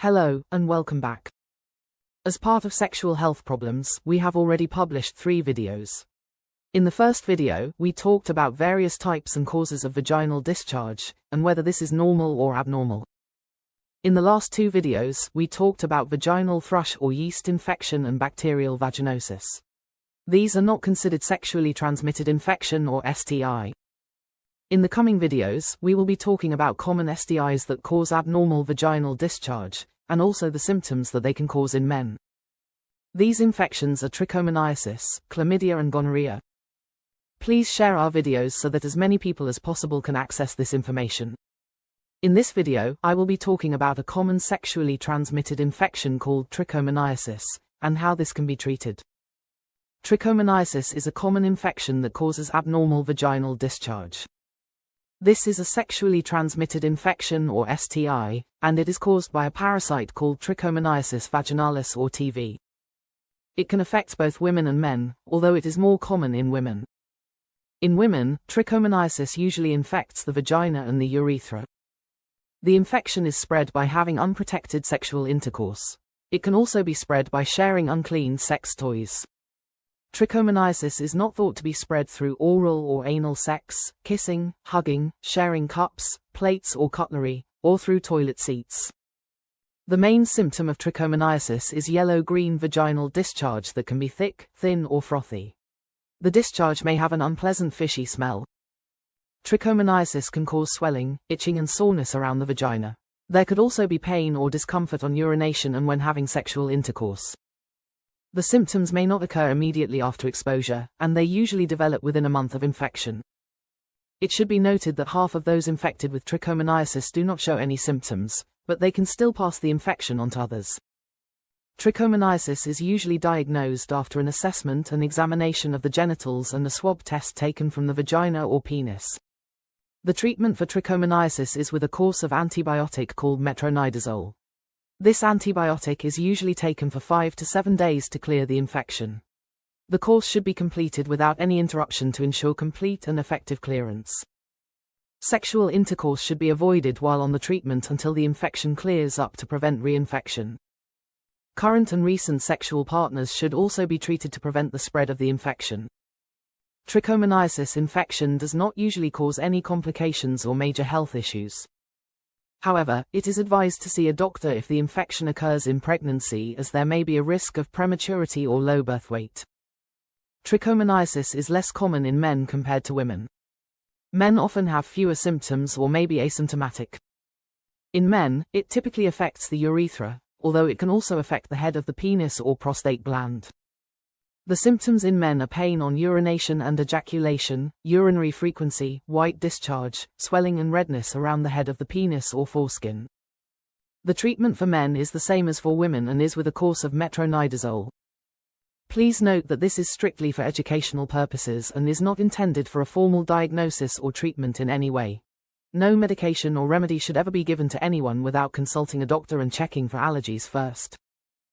Hello, and welcome back. As part of sexual health problems, we have already published 3 videos. In the first video, we talked about various types and causes of vaginal discharge, and whether this is normal or abnormal. In the last 2 videos, we talked about vaginal thrush or yeast infection and bacterial vaginosis. These are not considered sexually transmitted infection or STI. In the coming videos, we will be talking about common STIs that cause abnormal vaginal discharge, and also the symptoms that they can cause in men. These infections are trichomoniasis, chlamydia and gonorrhea. Please share our videos so that as many people as possible can access this information. In this video, I will be talking about a common sexually transmitted infection called trichomoniasis, and how this can be treated. Trichomoniasis is a common infection that causes abnormal vaginal discharge. This is a sexually transmitted infection or STI, and it is caused by a parasite called Trichomoniasis vaginalis or TV. It can affect both women and men, although it is more common in women. In women, trichomoniasis usually infects the vagina and the urethra. The infection is spread by having unprotected sexual intercourse. It can also be spread by sharing uncleaned sex toys. Trichomoniasis is not thought to be spread through oral or anal sex, kissing, hugging, sharing cups, plates or cutlery, or through toilet seats. The main symptom of trichomoniasis is yellow-green vaginal discharge that can be thick, thin or frothy. The discharge may have an unpleasant fishy smell. Trichomoniasis can cause swelling, itching and soreness around the vagina. There could also be pain or discomfort on urination and when having sexual intercourse. The symptoms may not occur immediately after exposure, and they usually develop within a month of infection. It should be noted that half of those infected with trichomoniasis do not show any symptoms, but they can still pass the infection on to others. Trichomoniasis is usually diagnosed after an assessment and examination of the genitals and a swab test taken from the vagina or penis. The treatment for trichomoniasis is with a course of antibiotic called metronidazole. This antibiotic is usually taken for 5 to 7 days to clear the infection. The course should be completed without any interruption to ensure complete and effective clearance. Sexual intercourse should be avoided while on the treatment until the infection clears up to prevent reinfection. Current and recent sexual partners should also be treated to prevent the spread of the infection. Trichomoniasis infection does not usually cause any complications or major health issues. However, it is advised to see a doctor if the infection occurs in pregnancy, as there may be a risk of prematurity or low birth weight. Trichomoniasis is less common in men compared to women. Men often have fewer symptoms or may be asymptomatic. In men, it typically affects the urethra, although it can also affect the head of the penis or prostate gland. The symptoms in men are pain on urination and ejaculation, urinary frequency, white discharge, swelling and redness around the head of the penis or foreskin. The treatment for men is the same as for women and is with a course of metronidazole. Please note that this is strictly for educational purposes and is not intended for a formal diagnosis or treatment in any way. No medication or remedy should ever be given to anyone without consulting a doctor and checking for allergies first.